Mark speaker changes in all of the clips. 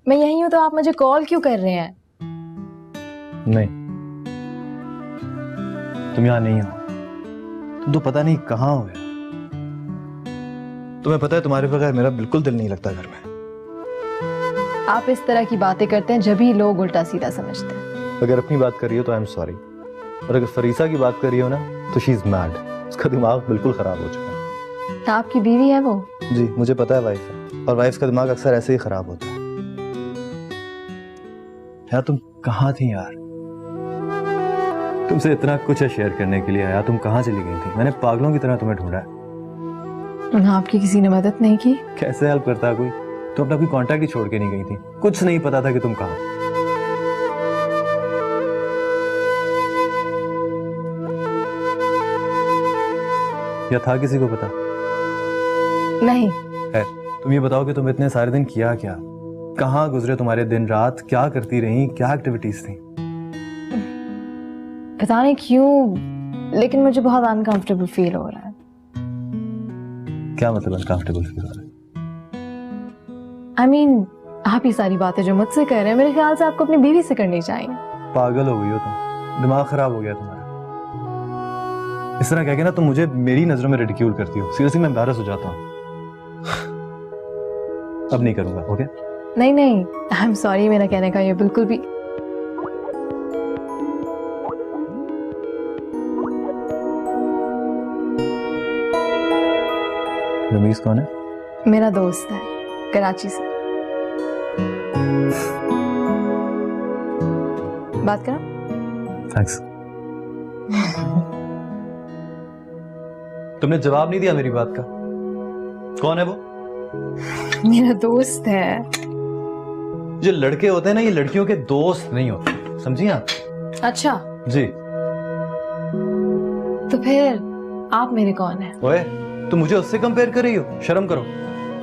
Speaker 1: मैं यहीं हूं तो आप मुझे कॉल क्यों कर रहे हैं?
Speaker 2: नहीं, तुम यहाँ नहीं हो। तुम तो पता नहीं कहाँ हो यार। तुम्हें पता है तुम्हारे बगैर मेरा बिल्कुल दिल नहीं लगता घर में।
Speaker 1: आप इस तरह की बातें करते हैं जब ही लोग उल्टा सीधा समझते हैं।
Speaker 2: अगर अपनी बात कर रही हो तो आई एम सॉरी, और अगर फरीसा की बात कर रही हो ना तो शी इज मैड। उसका दिमाग बिल्कुल खराब हो चुका है।
Speaker 1: आपकी बीवी है वो?
Speaker 2: जी मुझे पता है, वाइफ है, और वाइफ का दिमाग अक्सर ऐसे ही खराब होता है। यार तुम कहाँ थी यार? तुमसे इतना कुछ है शेयर करने के लिए। यार तुम कहाँ चली गई थी? मैंने पागलों की तरह तुम्हें ढूंढा है।
Speaker 1: आपकी किसी ने मदद नहीं की?
Speaker 2: कैसे हेल्प करता है कोई? तुम अपना कोई कांटेक्ट ही छोड़ के नहीं गई थी। कुछ नहीं पता था कि तुम कहाँ। या था किसी को पता?
Speaker 1: नहीं।
Speaker 2: है। तुम ये बताओ कि तुम इतने सारे दिन किया क्या? कहाँ गुजरे तुम्हारे दिन रात? क्या करती रही? क्या एक्टिविटीज थी?
Speaker 1: पता नहीं क्यों, लेकिन मुझे बहुत अनकंफर्टेबल फील हो रहा है।
Speaker 2: क्या मतलब अनकंफर्टेबल फील हो रहा है?
Speaker 1: I mean, आप ये सारी बातें जो मुझसे कर रहे हैं मेरे ख्याल से आपको अपनी बीवी से करनी चाहिए।
Speaker 2: पागल हो गई हो तुम, दिमाग खराब हो गया तुम्हारा। इस तरह कह के ना तुम मुझे मेरी नजरों में रिडिक्यूल करती हो। सीरियसली मैं एम्बैरस हो जाता हूँ। अब नहीं करूंगा, ओके?
Speaker 1: नहीं नहीं, आई एम सॉरी, मेरा कहने का ये बिल्कुल भी।
Speaker 2: रमीज कौन है?
Speaker 1: मेरा दोस्त है, कराची से। बात करो।
Speaker 2: थैंक्स। तुमने जवाब नहीं दिया मेरी बात का। कौन है वो?
Speaker 1: मेरा दोस्त है।
Speaker 2: जो लड़के होते हैं ना, ये लड़कियों के दोस्त नहीं होते, समझी आप?
Speaker 1: अच्छा
Speaker 2: जी।
Speaker 1: तो फिर आप मेरे कौन है?
Speaker 2: ओए, तुम मुझे उससे कंपेयर कर रही हो? शर्म करो।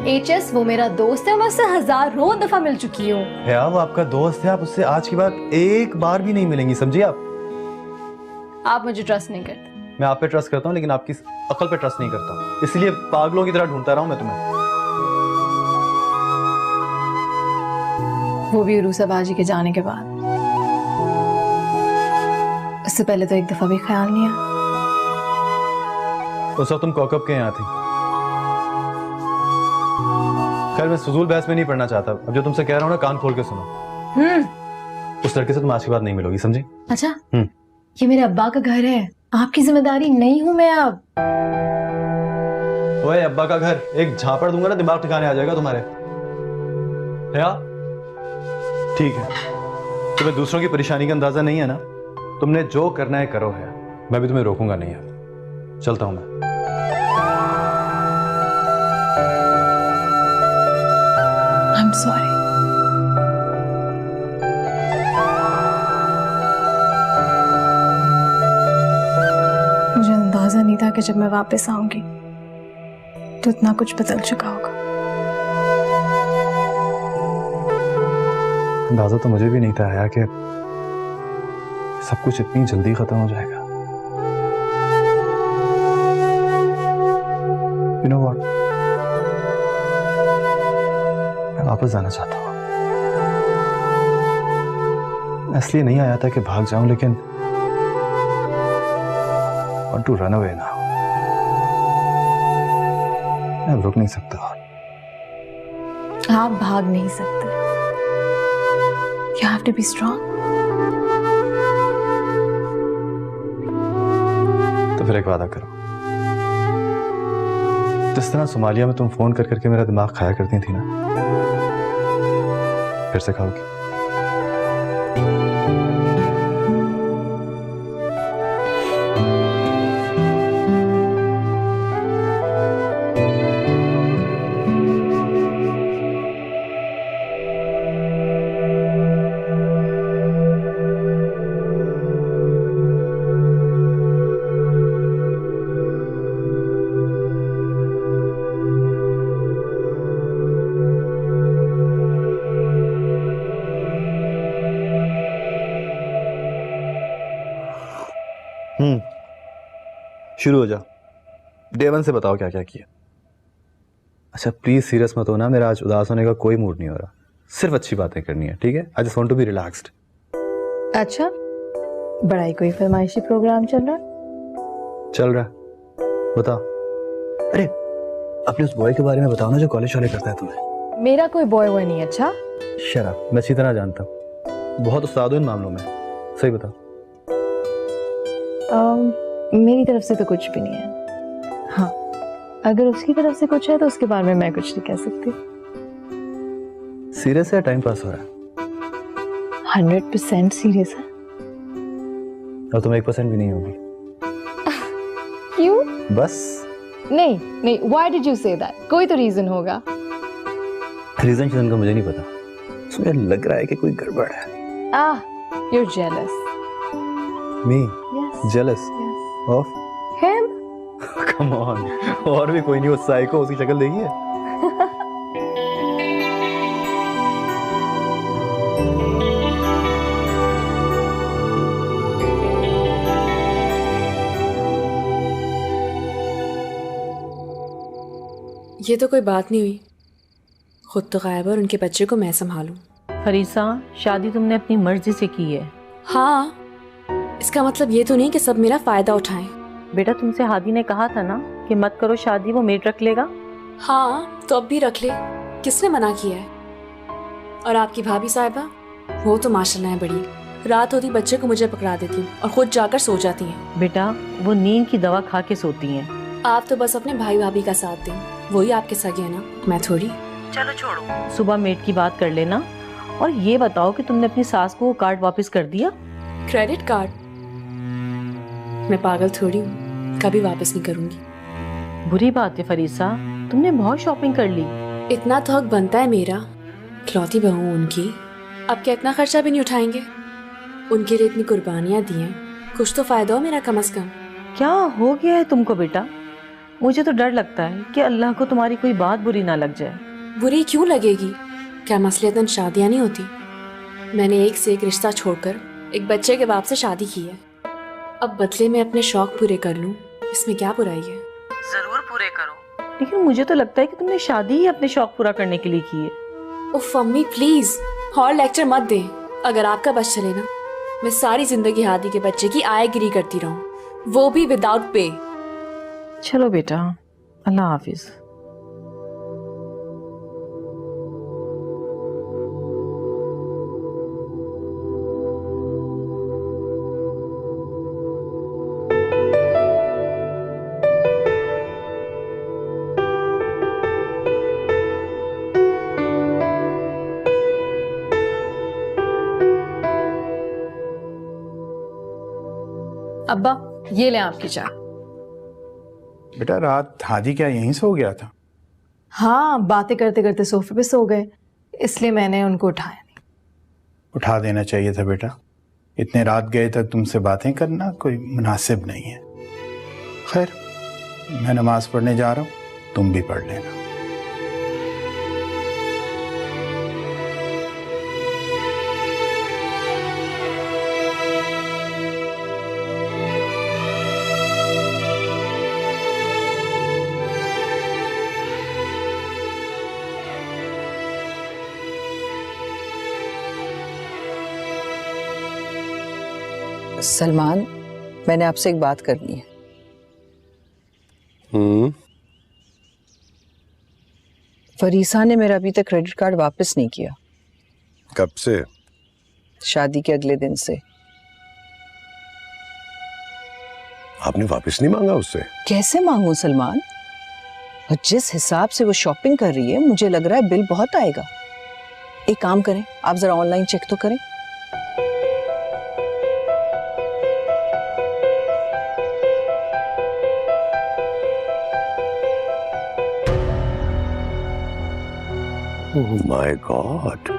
Speaker 1: एचएस वो मेरा दोस्त है, मैं उससे हजारों दफा मिल चुकी हूँ।
Speaker 2: है वो आपका दोस्त है, आप उससे आज की बात एक बार भी नहीं मिलेंगी, समझी आप?
Speaker 1: आप मुझे ट्रस्ट नहीं करते।
Speaker 2: मैं आप पे ट्रस्ट करता हूँ लेकिन आपकी अकल पे ट्रस्ट नहीं करता, इसलिए पागलों की तरह ढूंढता रहा हूं मैं तुम्हें।
Speaker 1: वो भी उरूसा बाजी के जाने के बाद। उससे पहले तो एक दफा भी ख्याल नहीं आया।
Speaker 2: उस वक्त तुम कॉकअप के यहाँ थी। खैर मैं फजूल बहस में नहीं पढ़ना चाहता। अब जो तुमसे कह रहा हूँ ना, कान खोल के सुनो। उस लड़के से तुम आज के बाद नहीं मिलोगी, समझी?
Speaker 1: अच्छा, ये मेरे अब्बा का घर है, आपकी जिम्मेदारी नहीं हूं मैं अब।
Speaker 2: ओए, अब्बा का घर? एक झापड़ दूंगा ना, दिमाग ठिकाने आ जाएगा तुम्हारे। है? ठीक है, तुम्हें दूसरों की परेशानी का अंदाजा नहीं है ना? तुमने जो करना है करो है, मैं भी तुम्हें रोकूंगा नहीं है। चलता हूं मैं।
Speaker 1: I'm sorry. मुझे अंदाजा नहीं था कि जब मैं वापस आऊंगी तो इतना कुछ बदल चुका होगा।
Speaker 2: अंदाजा तो मुझे भी नहीं था आया कि सब कुछ इतनी जल्दी खत्म हो जाएगा। You know what? मैं वापस जाना चाहता हूँ। इसलिए नहीं आया था कि भाग जाऊं, लेकिन want to run away now. मैं रुक नहीं सकता।
Speaker 1: आप भाग नहीं सकते। You have to be strong.
Speaker 2: तो फिर एक वादा करो। जिस तरह सोमालिया में तुम फोन कर करके मेरा दिमाग खाया करती थी ना, फिर से खाओगी? शुरू हो जाओ। डे वन से बताओ क्या क्या किया। अच्छा प्लीज सीरियस मत हो ना, मेरा आज उदास होने का कोई मूड नहीं हो रहा। सिर्फ अच्छी बातें करनी है, ठीक है? I just want to be relaxed.
Speaker 1: अच्छा, बड़ा ही कोई फरमाइशी प्रोग्राम चल रहा है?
Speaker 2: चल रहा है, बताओ। अरे अपने उस बॉय के बारे में बताओ ना जो कॉलेज वाले करता है तुम्हें।
Speaker 1: मेरा कोई बॉय वॉय नहीं है। अच्छा,
Speaker 2: शराब मैं अच्छी तरह जानता हूँ, बहुत उस्ताद हो इन मामलों में। सही बताओ।
Speaker 1: मेरी तरफ से तो कुछ भी नहीं है। हाँ, अगर उसकी तरफ से कुछ है तो उसके बारे में मैं कुछ नहीं कह सकती।
Speaker 2: सीरियस है, टाइम पास हो रहा है?
Speaker 1: 100% सीरियस है।
Speaker 2: और तुम 1% भी नहीं होगी।
Speaker 1: क्यों?
Speaker 2: बस
Speaker 1: नहीं नहीं, why did you say that? कोई तो रीजन होगा।
Speaker 2: रीजन का मुझे नहीं पता, मुझे लग रहा है कि कोई गड़बड़ है।
Speaker 1: You're jealous.
Speaker 2: Me?
Speaker 1: Yes.
Speaker 2: Jealous?
Speaker 1: Yes.
Speaker 2: Of?
Speaker 1: Him?
Speaker 2: Come on, और भी कोई नहीं, वो साइको, उसकी शक्ल देखी है?
Speaker 3: ये तो कोई बात नहीं हुई, खुद तो गायब है और उनके बच्चे को मैं संभालूं।
Speaker 4: फरीसा, शादी तुमने अपनी मर्जी से की है।
Speaker 3: हाँ, इसका मतलब ये तो नहीं कि सब मेरा फायदा उठाएं।
Speaker 4: बेटा, तुमसे हादी ने कहा था ना कि मत करो शादी, वो मेड रख लेगा।
Speaker 3: हाँ, तो अब भी रख ले, किसने मना किया है? और आपकी भाभी साहिबा, वो तो माशाल्लाह है बड़ी, रात होती बच्चे को मुझे पकड़ा देती और खुद जाकर सो जाती हैं।
Speaker 4: बेटा, वो नींद की दवा खा के सोती हैं।
Speaker 3: आप तो बस अपने भाई भाभी का साथ दें, वही आपके सगे है ना, मैं थोड़ी।
Speaker 4: चलो छोड़ो, सुबह मेड की बात कर लेना। और ये बताओ कि तुमने अपनी सास को वो कार्ड वापस कर दिया?
Speaker 3: Credit card? मैं पागल थोड़ी हूँ, कभी वापस नहीं करूँगी।
Speaker 4: बुरी बात है फरीसा, तुमने बहुत शॉपिंग कर ली।
Speaker 3: इतना तो हक बनता है मेरा, इकलौती बहू उनकी, अब क्या इतना खर्चा भी नहीं उठाएंगे? उनके लिए इतनी कुर्बानियाँ दी हैं, कुछ तो फायदा हो मेरा कम से कम।
Speaker 4: क्या हो गया है तुमको बेटा? मुझे तो डर लगता है कि अल्लाह को तुम्हारी कोई बात बुरी ना लग जाए।
Speaker 3: बुरी क्यों लगेगी? क्या मसलियतन शादियाँ नहीं होती? मैंने एक से एक रिश्ता छोड़कर एक बच्चे के बाप से शादी की है, अब बदले में अपने शौक पूरे कर लूँ, इसमें क्या बुराई है?
Speaker 4: जरूर पूरे करो, लेकिन मुझे तो लगता है कि तुमने शादी ही अपने शौक पूरा करने के लिए की है।
Speaker 3: उफ अम्मी प्लीज, और लेक्चर मत दें। अगर आपका बस चले ना, मैं सारी जिंदगी हादी के बच्चे की आयगिरी करती रहूं, वो भी विदाउट पे।
Speaker 4: चलो बेटा, अल्लाह हाफिज।
Speaker 1: अब्बा, ये ले आपकी चाय।
Speaker 5: बेटा, रात हादी क्या यहीं सो गया था?
Speaker 1: हाँ, बातें करते करते सोफे पे सो गए, इसलिए मैंने उनको उठाया नहीं।
Speaker 5: उठा देना चाहिए था बेटा, इतने रात गए तक तुमसे बातें करना कोई मुनासिब नहीं है। खैर, मैं नमाज पढ़ने जा रहा हूँ, तुम भी पढ़ लेना।
Speaker 6: सलमान, मैंने आपसे एक बात करनी है। फरीसा ने मेरा अभी तक क्रेडिट कार्ड वापस नहीं किया।
Speaker 7: कब से?
Speaker 6: शादी के अगले दिन से।
Speaker 7: आपने वापस नहीं मांगा उससे?
Speaker 6: कैसे मांगू सलमान? और जिस हिसाब से वो शॉपिंग कर रही है, मुझे लग रहा है बिल बहुत आएगा। एक काम करें, आप जरा ऑनलाइन चेक तो करें।
Speaker 7: ओह माय गॉड,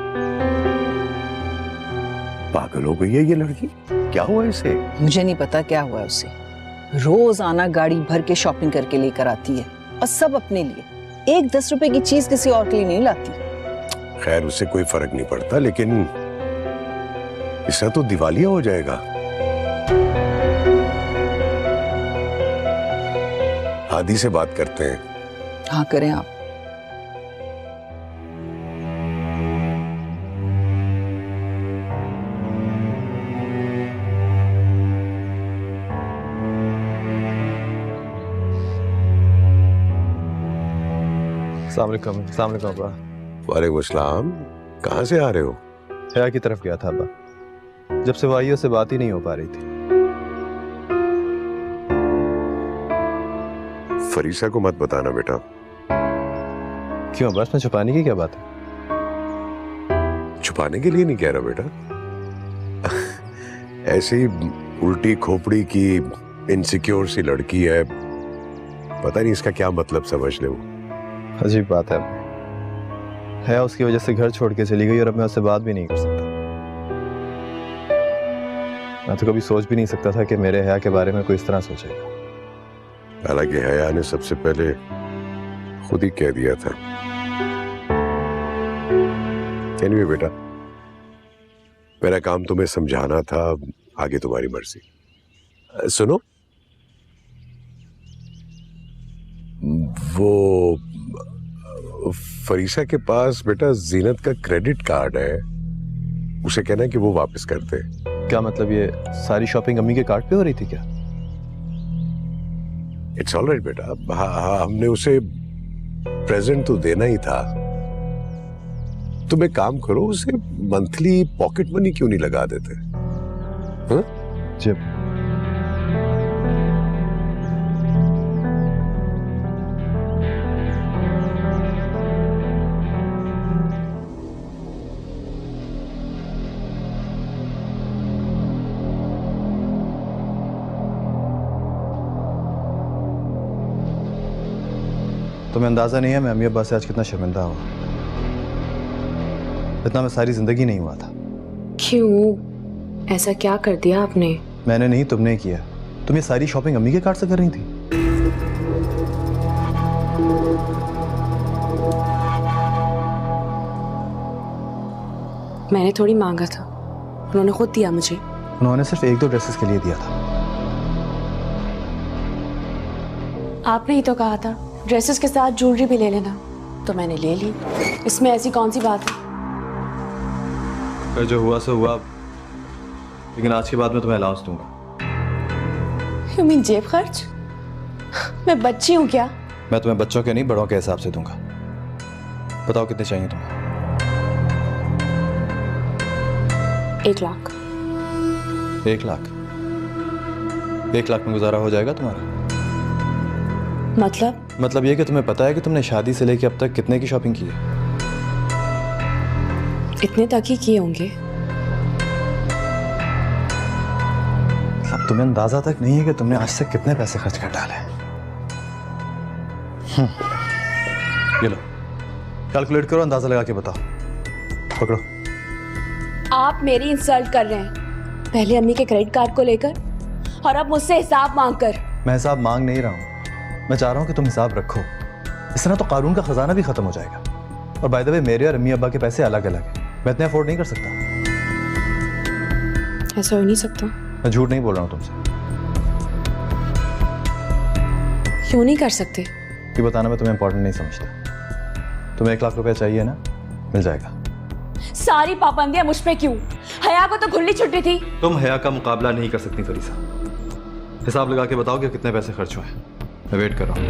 Speaker 7: पागल हो गई है ये लड़की। क्या हुआ इसे?
Speaker 6: मुझे नहीं पता क्या हुआ उसे। रोज आना गाड़ी भर के शॉपिंग करके लेकर आती है, और सब अपने लिए। एक 10 रुपए की चीज किसी और के लिए नहीं लाती।
Speaker 7: खैर, उससे कोई फर्क नहीं पड़ता, लेकिन इससे तो दिवालिया हो जाएगा। हादी से बात करते हैं।
Speaker 6: हाँ, करें आप।
Speaker 2: अस्सलाम वालेकुम अब्बा।
Speaker 7: वालेकुम अस्सलाम। कहाँ से आ रहे हो?
Speaker 2: हया की तरफ गया था अब्बा। जब से वो आई उससे बात ही नहीं हो पा रही थी।
Speaker 7: फरीसा को मत बताना बेटा।
Speaker 2: क्यों बस में छुपाने की क्या बात है?
Speaker 7: छुपाने के लिए नहीं कह रहा बेटा, ऐसी उल्टी खोपड़ी की इनसिक्योर सी लड़की है, पता नहीं इसका क्या मतलब समझ ले वो।
Speaker 2: अजीब बात है। हया उसकी वजह से घर छोड़ के चली गई और अब मैं उससे बात भी नहीं कर सकता। मैं तो कभी सोच भी नहीं सकता था कि मेरे हया के बारे में कोई इस तरह सोचेगा।
Speaker 7: हालांकि हया ने सबसे पहले खुद ही कह दिया था। एनीवे बेटा, मेरा काम तुम्हें समझाना था, आगे तुम्हारी मर्जी। सुनो, वो फरीसा के पास बेटा जीनत का क्रेडिट कार्ड है, उसे कहना कि वो वापस कर दे।
Speaker 2: क्या मतलब ये सारी शॉपिंग अम्मी के कार्ड पे हो रही थी क्या?
Speaker 7: इट्स ऑल राइट बेटा। हाँ, हमने उसे प्रेजेंट तो देना ही था। तुम एक काम करो, उसे मंथली पॉकेट मनी क्यों नहीं लगा देते? हाँ?
Speaker 2: जी तुम्हें अंदाजा नहीं है मैं अम्मी अब्बा से आज कितना शर्मिंदा हुआ। इतना मैं सारी जिंदगी नहीं हुआ था।
Speaker 3: क्यों? ऐसा क्या कर दिया आपने?
Speaker 2: मैंने नहीं, तुमने किया। तुम ये सारी शॉपिंग अम्मी के कार्ड से कर रही थी।
Speaker 3: मैंने थोड़ी मांगा था, उन्होंने खुद दिया मुझे।
Speaker 2: उन्होंने सिर्फ 1-2 ड्रेसेस के लिए दिया था।
Speaker 3: आपने ही तो कहा था ड्रेसेस के साथ ज्वेलरी भी ले लेना, तो मैंने ले ली। इसमें ऐसी कौन सी बात है?
Speaker 2: फिर जो हुआ सो हुआ, लेकिन आज के बाद मैं तुम्हें अलाउंस दूंगा।
Speaker 3: You mean जेब खर्च? मैं बच्ची हूँ क्या?
Speaker 2: मैं तुम्हें बच्चों के नहीं बड़ों के हिसाब से दूंगा। बताओ कितने चाहिए तुम्हें?
Speaker 3: 1 लाख।
Speaker 2: 1 लाख? 1 लाख में गुजारा हो जाएगा तुम्हारा? मतलब ये कि तुम्हें पता है कि तुमने शादी से लेके अब तक कितने की शॉपिंग की है?
Speaker 3: इतने तक ही किए होंगे।
Speaker 2: अब तुम्हें अंदाजा तक नहीं है कि तुमने आज तक कितने पैसे खर्च कर डाले। ये लो, कैलकुलेट करो, अंदाजा लगा के बताओ। पकड़ो।
Speaker 3: आप मेरी इंसल्ट कर रहे हैं, पहले अम्मी के क्रेडिट कार्ड को लेकर और अब मुझसे हिसाब मांग कर।
Speaker 2: मैं हिसाब मांग नहीं रहा हूं, मैं चाह रहा हूं कि तुम हिसाब रखो। इस तरह तो कानून का खजाना भी खत्म हो जाएगा। और बाय द वे, मेरे और अम्मी अब्बा के पैसे अलग अलग हैं, मैं इतने अफोर्ड नहीं कर सकता।
Speaker 3: ऐसा हो नहीं सकता।
Speaker 2: मैं झूठ नहीं बोल रहा हूं तुमसे।
Speaker 3: क्यों नहीं कर सकते?
Speaker 2: ये बताना मैं तुम्हें इंपॉर्टेंट नहीं समझता। तुम्हें 1 लाख रुपया चाहिए ना, मिल जाएगा।
Speaker 3: सारी पाबंदियां मुझ पे क्यों? हया को तो खुली छुट्टी थी।
Speaker 2: तुम हया का मुकाबला नहीं कर सकती फरीसा। हिसाब लगा के बताओ कि कितने पैसे खर्च हुए। मैं वेट कर रहा हूं।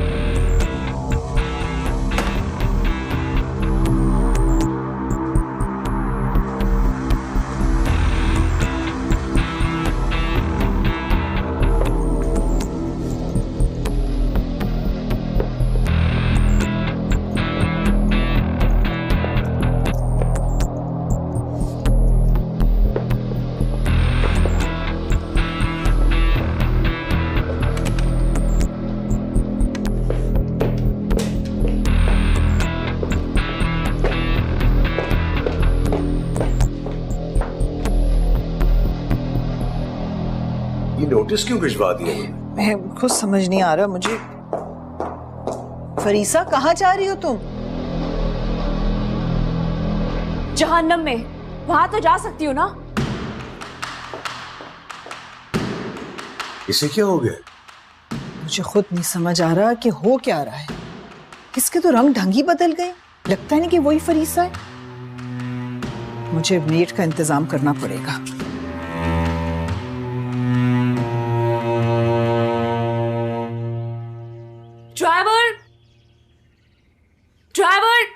Speaker 7: नोटिस क्यों भिजवा दिए?
Speaker 6: मैं कुछ समझ नहीं आ रहा मुझे। फरीसा, कहाँ जा रही हो तुम?
Speaker 3: जहन्नम में, वहां तो जा सकती हूँ ना।
Speaker 7: इसे क्या हो गया?
Speaker 6: मुझे खुद नहीं समझ आ रहा कि हो क्या रहा है। इसके तो रंग ढंग ही बदल गए, लगता नहीं कि वही फरीसा है। मुझे मेट का इंतजाम करना पड़ेगा।
Speaker 3: ड्राइवर!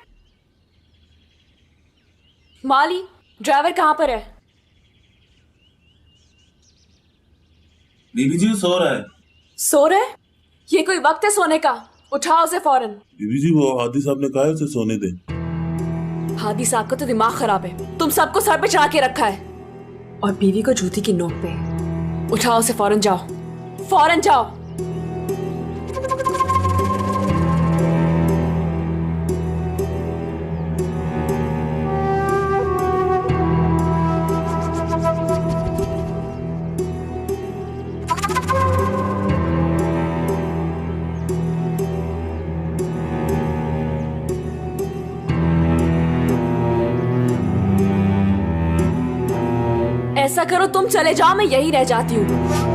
Speaker 3: माली, ड्राइवर कहाँ पर है?
Speaker 8: बीबी जी वो सो रहा है।
Speaker 3: सो रहे? ये कोई वक्त है सोने का? उठाओ उसे फौरन।
Speaker 8: बीबी जी वो हादी साहब ने कहा है उसे सोने दे।
Speaker 3: हादी साहब का तो दिमाग खराब है, तुम सबको सर पे चढ़ा के रखा है और बीवी को जूती की नोक पे। उठाओ उसे, फौरन जाओ, फौरन जाओ। ऐसा करो तुम चले जाओ, मैं यही रह जाती हूँ।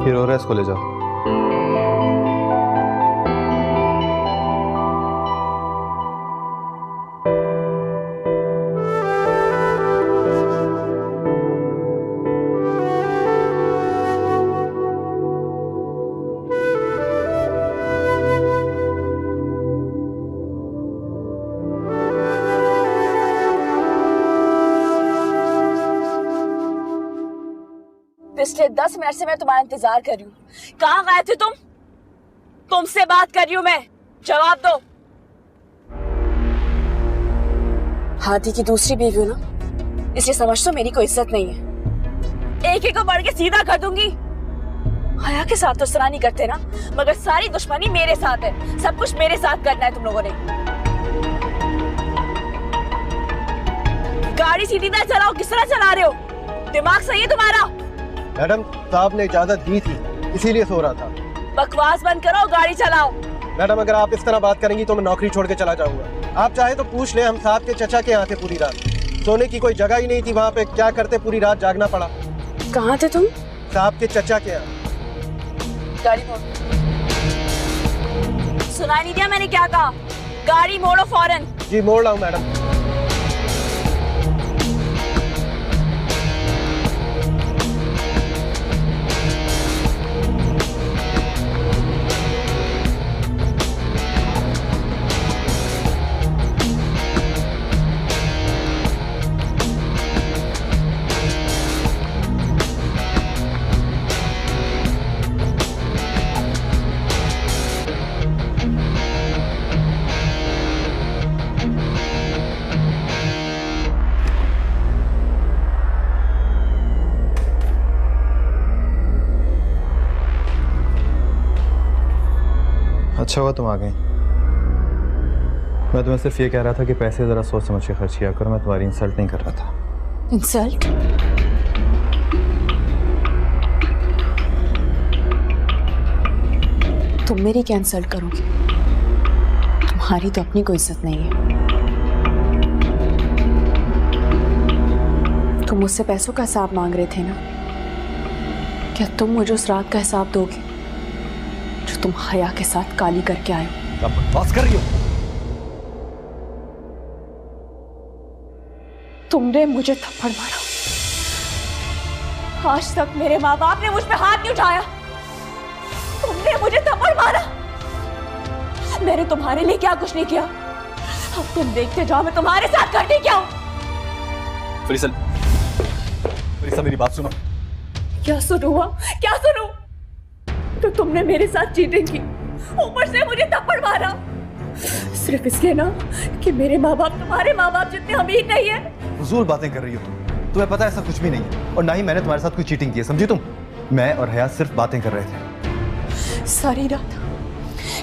Speaker 2: फिर हो रहा है, इसको ले जाओ।
Speaker 3: पिछले 10 मिनट से मैं तुम्हारा इंतजार कर रही हूँ। कहाँ गए थे तुम? तुमसे बात कर रही हूँ मैं, जवाब दो। हाथी की दूसरी बीवी हो ना, इसलिए समझ तो मेरी कोई इज्जत नहीं है। एक एक को बढ़ के सीधा कर दूंगी। हया के साथ तो सलाह नहीं करते ना, मगर सारी दुश्मनी मेरे साथ है। सब कुछ मेरे साथ करना है तुम लोगों ने। गाड़ी सीधी तरह चलाओ, किस तरह चला रहे हो? दिमाग सही है तुम्हारा?
Speaker 9: मैडम साहब ने इजाजत दी थी, इसीलिए सो रहा था।
Speaker 3: बकवास बंद करो, गाड़ी चलाओ।
Speaker 9: मैडम अगर आप इस तरह बात करेंगी तो मैं नौकरी छोड़ के चला जाऊंगा। आप चाहे तो पूछ ले, हम साहब के चचा के यहाँ थे पूरी रात। सोने की कोई जगह ही नहीं थी वहाँ पे, क्या करते पूरी रात जागना पड़ा।
Speaker 3: कहाँ थे तुम?
Speaker 9: साहब के चचा के यहाँ।
Speaker 3: गाड़ी मोड़। सुनाई नहीं दिया मैंने क्या कहा? गाड़ी मोड़ो फौरन।
Speaker 9: जी मोड़ रहा हूँ मैडम।
Speaker 2: अच्छा हुआ तुम आ गई। मैं तुम्हें सिर्फ ये कह रहा था कि पैसे जरा सोच समझ के खर्च किया करो। मैं तुम्हारी इंसल्ट नहीं कर रहा था।
Speaker 3: इंसल्ट? तुम मेरी क्या इंसल्ट करोगे? तुम्हारी तो अपनी कोई इज्जत नहीं है। तुम मुझसे पैसों का हिसाब मांग रहे थे ना? क्या तुम मुझे उस रात का हिसाब दोगे जो तुम हया के साथ काली करके आए हो?
Speaker 2: क्या बकवास कर रही हो?
Speaker 3: तुमने मुझे थप्पड़ मारा। आज तक मेरे माँ बाप ने मुझ पे हाथ नहीं उठाया। तुमने मुझे थप्पड़ मारा। मैंने तुम्हारे लिए क्या कुछ नहीं किया। अब तुम देखते जाओ मैं तुम्हारे साथ करती क्या हूं।
Speaker 2: फरीसा मेरी बात सुनो।
Speaker 3: क्या सुनूंगा? क्या सुनूं? तो तुमने मेरे साथ चीटिंग की, ऊपर से मुझे थप्पड़ मारा, सिर्फ इसलिए ना कि मेरे माँ बाप तुम्हारे माँ बाप जितने अमीर नहीं है।
Speaker 2: फजूल बातें कर रही हो तुम। तुम्हें पता है ऐसा कुछ भी नहीं है, और ना ही मैंने तुम्हारे साथ कोई चीटिंग की है, समझी तुम? मैं और हया सिर्फ बातें कर रहे थे।
Speaker 3: सारी रात?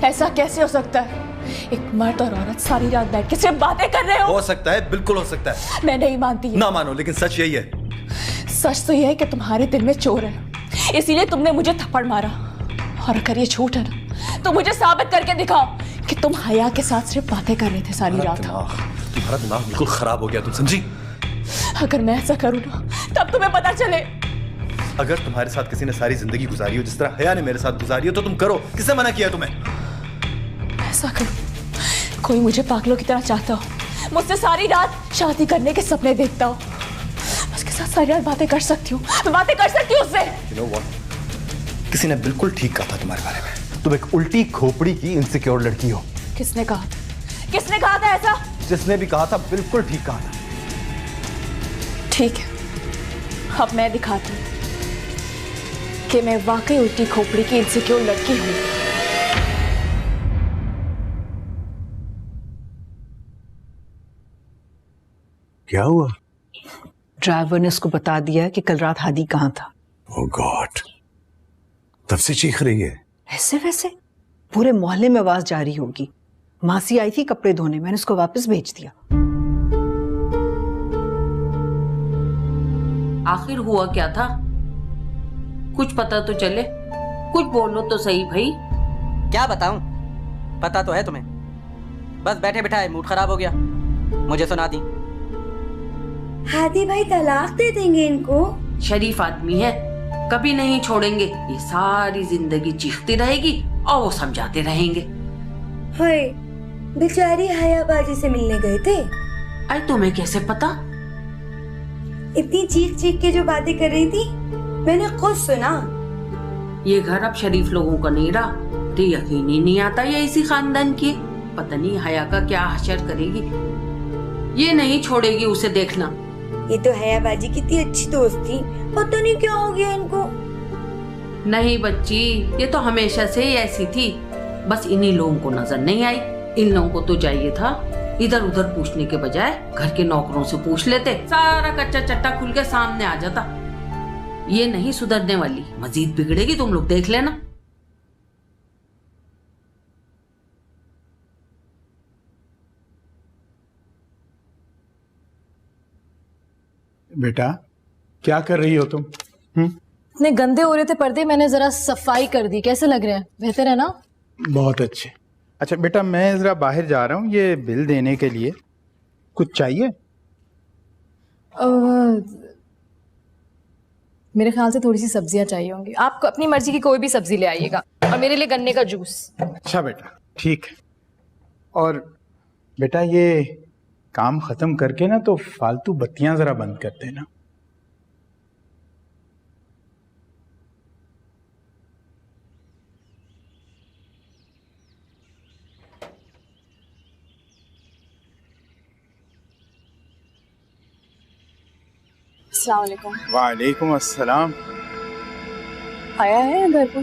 Speaker 3: ऐसा कैसे हो सकता है? एक मर्द और औरत सारी रात बैठ के सिर्फ बातें कर रहे
Speaker 2: हो सकता है, बिल्कुल हो सकता है।
Speaker 3: मैं नहीं मानती।
Speaker 2: ना मानो, लेकिन सच यही है।
Speaker 3: सच तो यह है कि तुम्हारे दिल में चोर है, इसीलिए तुमने मुझे थप्पड़ मारा। और अगर ये झूठ है ना, तो मुझे साबित करके दिखाओ कि तुम हया के साथ सिर्फ बातें कर रहे थे सारी रात।
Speaker 2: तुम्हारा दिमाग बिल्कुल खराब हो गया, तुम समझी?
Speaker 3: अगर मैं ऐसा करूँ ना, तब तुम्हें पता चले।
Speaker 2: अगर तुम्हारे साथ किसी ने सारी जिंदगी गुजारी हो जिस तरह हया ने मेरे साथ गुजारी हो, तो तुम करो। किसने मना किया तुम्हें?
Speaker 3: ऐसा करो, कोई मुझे पागलों की तरह चाहता हो, मुझसे सारी रात शादी करने के सपने देखता हो, उसके साथ सारी रात बातें कर सकती हूँ, बातें कर सकती हूँ उससे।
Speaker 2: You know what? किसी ने बिल्कुल ठीक कहा था तुम्हारे बारे में। तुम एक उल्टी खोपड़ी की इनसिक्योर लड़की हो।
Speaker 3: किसने कहा? किसने कहा था ऐसा?
Speaker 2: जिसने भी कहा था बिल्कुल ठीक कहा था।
Speaker 3: ठीक है, अब मैं दिखाती हूँ कि मैं वाकई उल्टी खोपड़ी की इनसिक्योर लड़की हूँ।
Speaker 7: क्या हुआ?
Speaker 6: ड्राइवर ने उसको बता दिया कि कल रात हादी कहाँ था।
Speaker 7: ओह गॉड, तब से चीख रही है।
Speaker 6: ऐसे वैसे पूरे मोहल्ले में आवाज जा रही होगी। मासी आई थी कपड़े धोने, मैंने उसको वापस भेज दिया।
Speaker 4: आखिर हुआ क्या था? कुछ पता तो चले, कुछ बोलो तो सही भाई।
Speaker 10: क्या बताऊं? पता तो है तुम्हें, बस बैठे बिठाए मूड खराब हो गया, मुझे सुना दी।
Speaker 11: हादी भाई तलाक दे देंगे इनको?
Speaker 4: शरीफ आदमी है, कभी नहीं छोड़ेंगे। ये सारी जिंदगी चीखती रहेगी और वो समझाते रहेंगे।
Speaker 11: हाय, बेचारी हया बाजी से मिलने गए थे।
Speaker 4: अरे तुम्हें कैसे पता?
Speaker 11: इतनी चीख चीख के जो बातें कर रही थी मैंने खुद सुना।
Speaker 4: ये घर अब शरीफ लोगों का नहीं रहा। तो यकीन ही नहीं आता ये इसी खानदान की। पता नहीं हया का क्या हशर करेगी। ये नहीं छोड़ेगी उसे, देखना।
Speaker 11: ये तो हया बाजी कितनी अच्छी दोस्त थी, पता नहीं क्या हो गया इनको।
Speaker 4: नहीं बच्ची, ये तो हमेशा से ही ऐसी थी, बस इन्हीं लोगों को नजर नहीं आई। इन लोगों को तो चाहिए था इधर उधर पूछने के बजाय घर के नौकरों से पूछ लेते, सारा कच्चा चट्टा खुल के सामने आ जाता। ये नहीं सुधरने वाली, मजीद बिगड़ेगी, तुम लोग देख लेना।
Speaker 5: बेटा क्या कर रही हो तुम?
Speaker 1: इतने गंदे हो रहे थे पर्दे, मैंने जरा सफाई कर दी। कैसे लग रहे हैं? बेहतर है ना?
Speaker 5: बहुत अच्छे। अच्छा बेटा, मैं जरा बाहर जा रहा हूँ ये बिल देने के लिए, कुछ चाहिए?
Speaker 1: मेरे ख्याल से थोड़ी सी सब्जियां चाहिए होंगी। आप अपनी मर्जी की कोई भी सब्जी ले आइएगा, और मेरे लिए गन्ने का जूस।
Speaker 5: अच्छा बेटा, ठीक है। और बेटा ये काम खत्म करके ना तो फालतू बत्तियां जरा बंद कर देना।
Speaker 1: अस्सलाम वालेकुम।
Speaker 5: वालेकुम अस्सलाम।
Speaker 1: आया है घर को?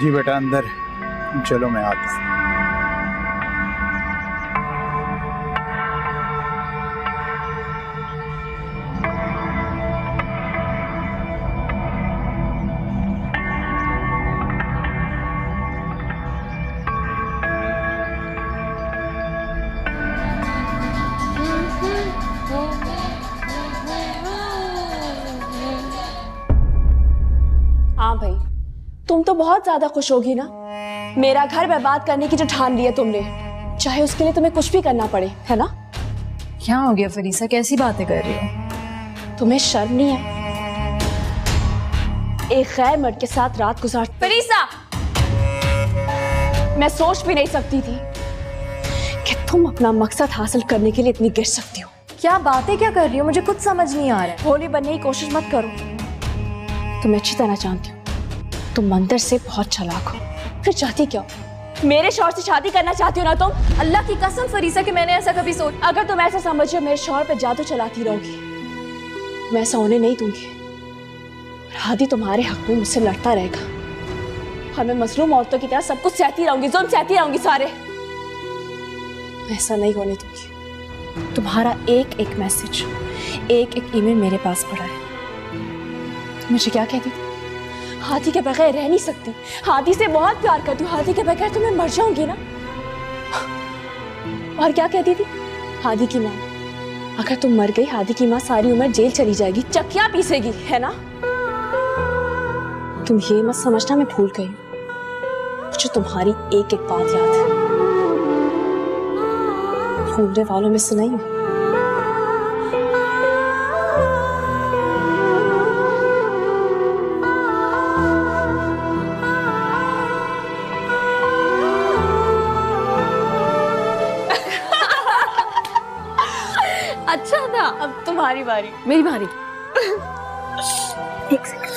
Speaker 5: जी बेटा अंदर है। चलो मैं आता हूँ।
Speaker 3: तुम तो बहुत ज्यादा खुश होगी ना, मेरा घर बर्बाद करने की जो ठान ली है तुमने, चाहे उसके लिए तुम्हें कुछ भी करना पड़े, है ना?
Speaker 1: क्या हो गया फरीसा, कैसी बातें कर रही हो?
Speaker 3: तुम्हें शर्म नहीं है? एक गैर मर्द के साथ रात गुजार। फरीसा, मैं सोच भी नहीं सकती थी कि तुम अपना मकसद हासिल करने के लिए इतनी गिर सकती हो।
Speaker 1: क्या बातें क्या कर रही हो, मुझे कुछ समझ नहीं आ रहा है।
Speaker 3: भोली बनने की कोशिश मत करो, तुम्हें अच्छी तरह जानती हूँ तुम अंदर से बहुत चालाक हो। फिर चाहती क्या हो? मेरे शौहर से शादी करना चाहती हो ना तुम?
Speaker 1: अल्लाह की कसम फरीसा कि मैंने ऐसा कभी सोच।
Speaker 3: अगर तुम ऐसा समझो मेरे शौहर पे जादू चलाती रहोगी, मैं ऐसा होने नहीं दूंगी। हादी तुम्हारे हक में मुझसे लड़ता रहेगा और मैं मजलूम औरतों की तरह सब कुछ सहती रहूंगी, जुल्म सहती रहूंगी सारे। ऐसा नहीं होने दूंगी। तुम्हारा एक एक मैसेज, एक एक ईमेल मेरे पास पड़ा है। मुझे क्या कहती थी? हादी के बगैर रह नहीं सकती, हादी से बहुत प्यार करती हूँ, हादी के बगैर तो मैं मर जाऊंगी ना। और क्या कहती थी? हादी की माँ, अगर तुम मर गई हादी की माँ सारी उम्र जेल चली जाएगी, चकिया पीसेगी, है ना? तुम ये मत समझना मैं भूल गई, मुझे तुम्हारी एक एक बात याद है। भूलने वालों में से नहीं हूं।
Speaker 1: अच्छा था।
Speaker 3: अब तुम्हारी बारी।
Speaker 1: मेरी बारी।
Speaker 3: एक सेकंड।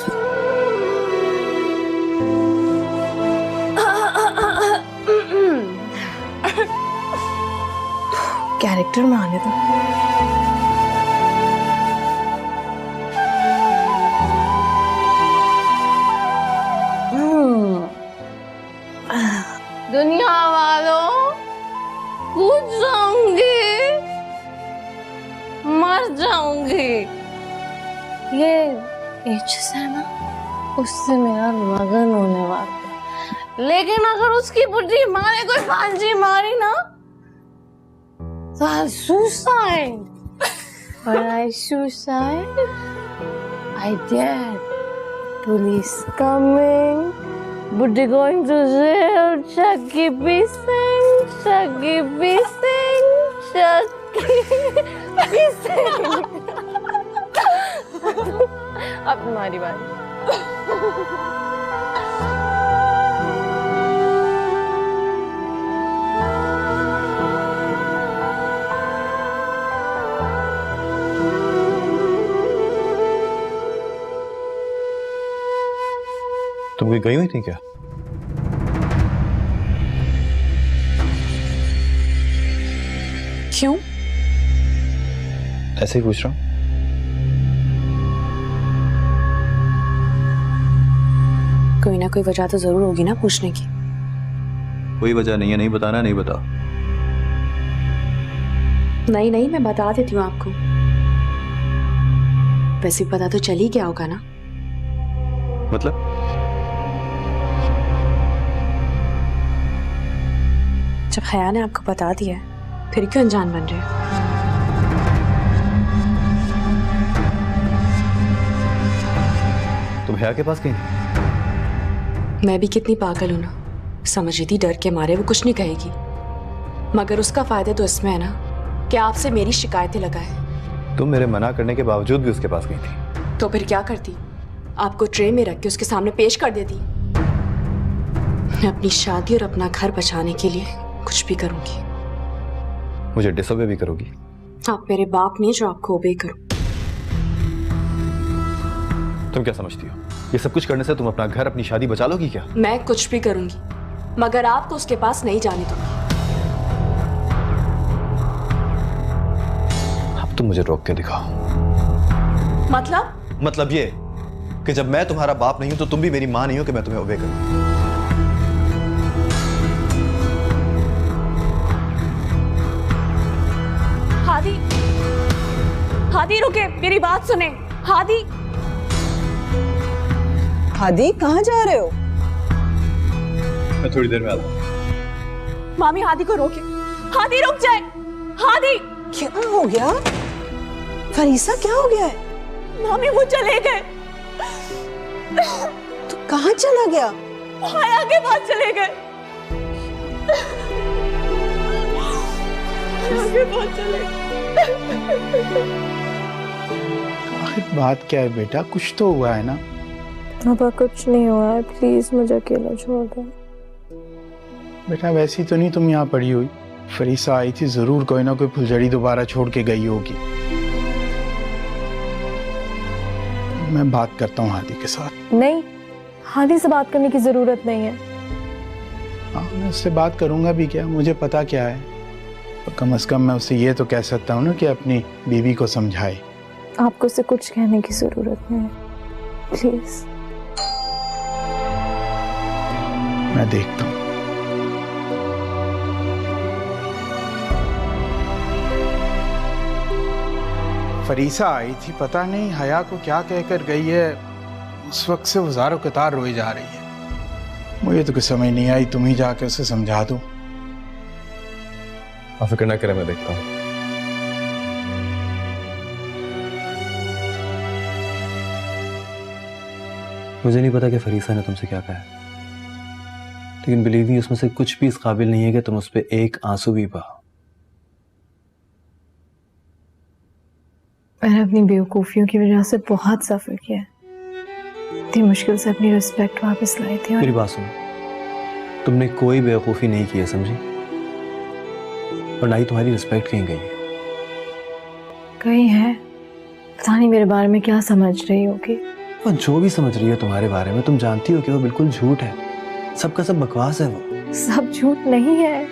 Speaker 1: कैरेक्टर में आने दो।
Speaker 4: दुनिया वालों, कूद जाऊंगी, मर जाऊंगी। ये एचएस है ना, उससे मेरा लगन होने वाला है। लेकिन अगर उसकी बुढ़ी माँ ने कोई फांसी मारी ना, तो suicide. But I suicide? I did. Police coming. Buddhi going to jail. Chucky pissing. Chucky pissing. Chucky pissing. अब तुम्हारी बारी।
Speaker 2: तुम कहीं गई हुई थी क्या?
Speaker 3: क्यों?
Speaker 2: ऐसे ही पूछ रहा हूं।
Speaker 3: कोई ना कोई वजह तो जरूर होगी ना पूछने की।
Speaker 2: कोई वजह नहीं है, नहीं बताना, नहीं बता।
Speaker 3: नहीं नहीं, मैं बता देती हूँ आपको। वैसे पता तो चल ही गया होगा ना।
Speaker 2: मतलब?
Speaker 3: जब खया ने आपको बता दिया है, फिर क्यों अनजान बन रहे हो?
Speaker 2: तुम हया के पास गई?
Speaker 3: मैं भी कितनी पागल हूं ना, समझ रही थी डर के मारे वो कुछ नहीं कहेगी, मगर उसका फायदा तो इसमें है ना कि आपसे मेरी शिकायतें लगाए।
Speaker 2: तुम मेरे मना करने के बावजूद भी उसके पास गई थी।
Speaker 3: तो फिर क्या करती? आपको ट्रे में रख के उसके सामने पेश कर देती। मैं अपनी शादी और अपना घर बचाने के लिए कुछ भी करूंगी।
Speaker 2: मुझे डिसोबे भी करोगी?
Speaker 3: आप मेरे बाप नहीं जो आपको ओबे करूं।
Speaker 2: तुम क्या समझती हो, ये सब कुछ करने से तुम अपना घर, अपनी शादी बचा लोगी क्या?
Speaker 3: मैं कुछ भी करूंगी, मगर आपको उसके पास नहीं जाने दूंगी।
Speaker 2: अब तुम मुझे रोक के दिखाओ। मतलब ये कि जब मैं तुम्हारा बाप नहीं हूं तो तुम भी मेरी मां नहीं हो कि मैं तुम्हें ओबे करूं।
Speaker 3: हादी, हादी रुके, मेरी बात सुने। हादी,
Speaker 6: हादी कहाँ जा रहे हो?
Speaker 2: मैं थोड़ी देर में आता हूं।
Speaker 3: मामी हादी को रोके। हादी रुक जाए। हादी,
Speaker 6: क्या हो गया? फरीसा क्या हो गया है?
Speaker 3: मामी वो चले गए।
Speaker 6: तो कहाँ चला गया?
Speaker 1: हया के पास चले गए। हया के पास चले गए।
Speaker 5: आखिर बात क्या है बेटा, कुछ तो हुआ है ना?
Speaker 1: पापा कुछ नहीं हुआ है, प्लीज मुझे अकेला छोड़ दो।
Speaker 5: बेटा वैसी तो नहीं तुम यहाँ पड़ी हुई, फरीसा आई थी, जरूर कोई ना कोई फुलझड़ी दोबारा छोड़ के गई होगी। मैं बात करता हूँ हादी के साथ।
Speaker 1: नहीं, हादी से बात करने की जरूरत नहीं है।
Speaker 5: हाँ मैं उससे बात करूंगा भी क्या, मुझे पता क्या है। तो कम से कम मैं उससे ये तो कह सकता हूँ ना कि अपनी बीवी को समझाए।
Speaker 1: आपको उसे कुछ कहने की जरूरत नहीं है, प्लीज।
Speaker 5: मैं देखता हूँ। फरीसा आई थी, पता नहीं हया को क्या कहकर गई है। उस वक्त से वजारों कतार रोई जा रही है। मुझे तो कुछ समझ नहीं आई, तुम ही जाके उसे समझा दो।
Speaker 2: आप फिक्र ना करें, मैं देखता हूँ।
Speaker 12: मुझे नहीं पता कि फरीसा ने तुमसे क्या कहा है, लेकिन बिलीव मी उसमें से कुछ भी इस काबिल नहीं है कि तुम उस पर एक आंसू भी बहाओ।
Speaker 1: मैंने अपनी बेवकूफियों की वजह से बहुत सफर किया है। इतनी मुश्किल से अपनी रिस्पेक्ट वापस लाई थी।
Speaker 12: मेरी बात सुनो, तुमने कोई बेवकूफी नहीं की है, समझी? और ना ही तुम्हारी रिस्पेक्ट कहीं गई है।
Speaker 1: कहीं है, पता नहीं मेरे बारे में क्या समझ रही होगी।
Speaker 12: वो जो भी समझ रही है तुम्हारे बारे में, तुम जानती हो कि वो बिल्कुल झूठ है। सबका सब बकवास है। वो
Speaker 1: सब झूठ नहीं है,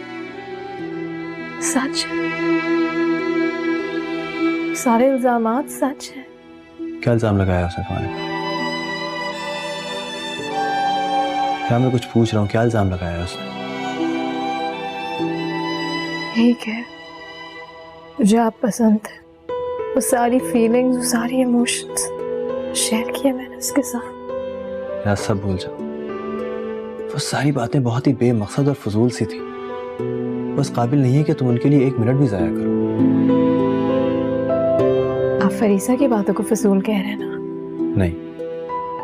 Speaker 1: सच। सारे इल्जामात सच है।
Speaker 12: क्या इल्जाम लगाया उसने तुम्हारे पर? क्या मैं कुछ पूछ रहा हूँ, क्या इल्जाम लगाया उसने?
Speaker 1: ठीक है, मुझे आप पसंद है। वो सारी फीलिंग्स, वो सारी इमोशंस शेयर किए मैंने उसके साथ।
Speaker 12: यार सब भूल जाओ। वो सारी बातें बहुत ही बेमकसद और फजूल सी थी। बस काबिल नहीं है कि तुम उनके लिए एक मिनट भी जाया करो।
Speaker 1: आप फरीसा की बातों को फजूल कह रहे हैं ना?
Speaker 12: नहीं,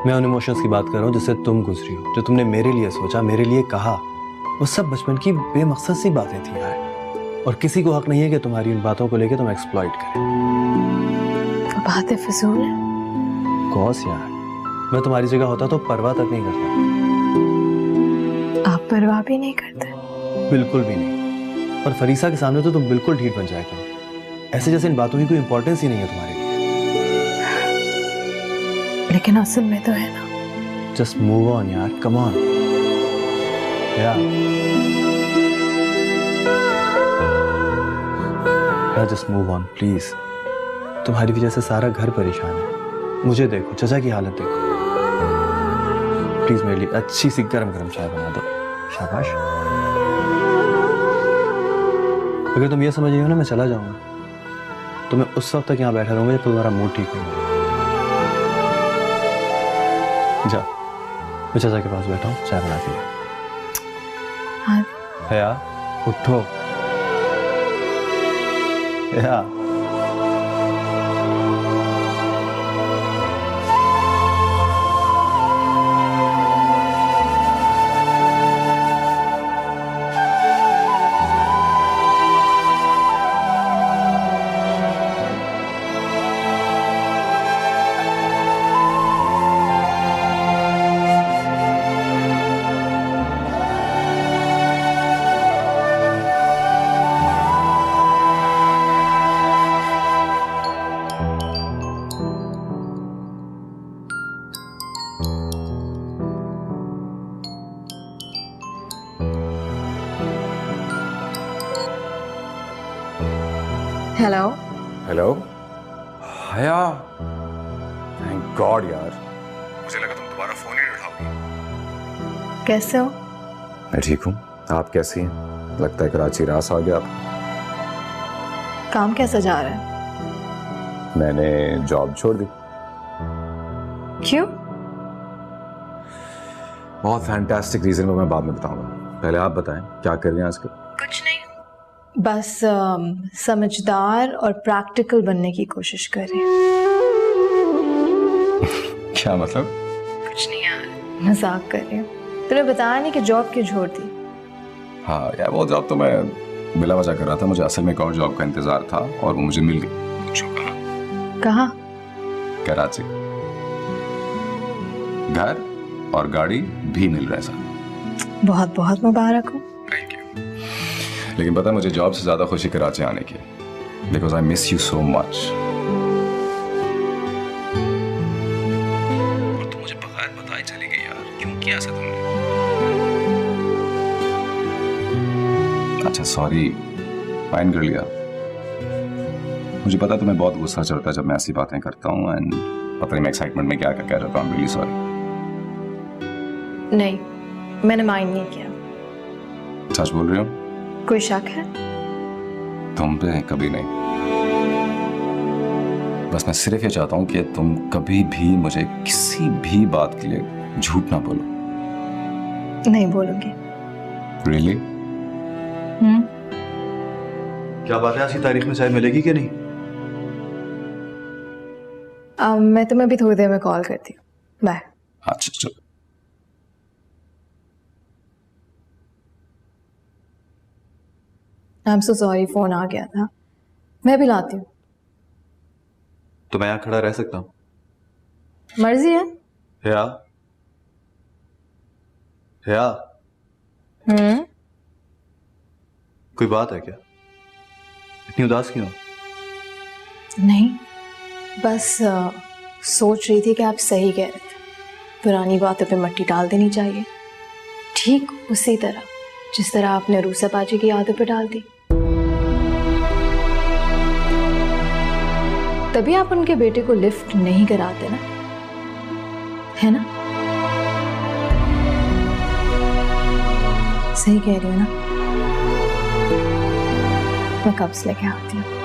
Speaker 12: मैं उन इमोशंस की बात कर रहा हूँ जिससे तुम गुजरी हो, जो तुमने मेरे लिए सोचा, मेरे लिए कहा। वो सब बचपन की बेमकसद सी बातें थी यार, और किसी को हक नहीं है कि तुम्हारी उन बातों को लेकर तुम एक्सप्लॉइट करें।
Speaker 1: वो बातें फजूल है।
Speaker 12: कौस यार, मैं तुम्हारी जगह होता तो परवाह तक नहीं करता।
Speaker 1: आप परवाह भी नहीं करते?
Speaker 12: बिल्कुल भी नहीं। और फरीसा के सामने तो तुम बिल्कुल ढीठ बन जाया करो, ऐसे जैसे इन बातों की कोई इंपॉर्टेंस ही नहीं है तुम्हारे लिए।
Speaker 1: लेकिन असल में तो है ना।
Speaker 12: जस्ट मूव ऑन यार, come on. Just move on please. तुम्हारी वजह से सारा घर परेशान है। मुझे देखो, चचा की हालत देखो। प्लीज मेरे लिए अच्छी सी गरम गरम चाय बना दो। शाबाश। अगर तुम ये समझ रही हो ना मैं चला जाऊंगा, तो मैं उस वक्त तक यहाँ बैठा रहूंगा जब तुम्हारा मूड ठीक होगा। जा, मैं चाचा के पास बैठा हूँ, चाय बना के।
Speaker 1: हाँ।
Speaker 12: हया, उठो। हया।
Speaker 1: हेलो।
Speaker 13: हेलो हया, थैंक गॉड यार, मुझे लगा तुम दोबारा फोन ही नहीं उठाओगी।
Speaker 1: कैसे हो?
Speaker 13: मैं ठीक हूँ, आप कैसी हैं? लगता है कराची रास आ गया आप।
Speaker 1: काम कैसा जा रहा है?
Speaker 13: मैंने जॉब छोड़ दी।
Speaker 1: क्यों?
Speaker 13: बहुत फैंटास्टिक रीजन को मैं बाद में बताऊंगा, पहले आप बताएं क्या कर रहे हैं आजकल।
Speaker 1: कुछ नहीं, बस समझदार और प्रैक्टिकल बनने की कोशिश कर रही हूँ।
Speaker 13: क्या मतलब?
Speaker 1: कुछ नहीं यार, मजाक कर रही हूँ। तूने बताया नहीं कि जॉब क्यों छोड़ दी?
Speaker 13: हाँ यार, वो जॉब तो मैं बिला वजह कर रहा था। मुझे असल में एक और जॉब का इंतजार था और वो मुझे मिल गई।
Speaker 1: कहाँ?
Speaker 13: कराची। घर और गाड़ी भी मिल रहे हैं सर।
Speaker 1: बहुत बहुत मुबारक हो।
Speaker 13: लेकिन पता है, मुझे जॉब से ज्यादा खुशी कराची आने की, because I miss you so much. और तुम मुझे बगैर बताए चली गई यार, क्यों किया ऐसा तुमने? अच्छा सॉरी, माइंड कर लिया। मुझे पता है तुम्हें बहुत गुस्सा चढ़ता है जब मैं ऐसी बातें करता हूँ, एंड पता नहीं मैं एक्साइटमेंट में क्या क्या कह रहा था। I am really sorry.
Speaker 1: नहीं, मैंने माइंड नहीं किया।
Speaker 13: सच बोल रही हो?
Speaker 1: कोई शक है?
Speaker 13: तुम पे कभी नहीं। बस मैं सिर्फ ये चाहता हूँ कि तुम कभी भी मुझे किसी भी बात के लिए झूठ ना बोलो।
Speaker 1: नहीं बोलूंगी।
Speaker 13: रियली?
Speaker 2: क्या बात है, आज की तारीख में चाय मिलेगी कि नहीं?
Speaker 1: मैं तुम्हें भी थोड़ी देर में कॉल करती हूँ। बाय।
Speaker 13: अच्छा चलो।
Speaker 1: I am so sorry, phone आ गया था। मैं भी लाती हूँ।
Speaker 2: तो मैं यहाँ खड़ा रह सकता हूँ?
Speaker 1: मर्जी है।
Speaker 2: हिया? हिया? कोई बात है क्या? इतनी उदास क्यों?
Speaker 1: नहीं, बस सोच रही थी कि आप सही कह रहे थे। पुरानी बातों पे मट्टी डाल देनी चाहिए, ठीक उसी तरह जिस तरह आपने रूसा बाजी की यादों पे डाल दी। तभी आप उनके बेटे को लिफ्ट नहीं कराते ना, है ना? सही कह रही हूँ ना? मैं कब्ज लेके आती हूँ।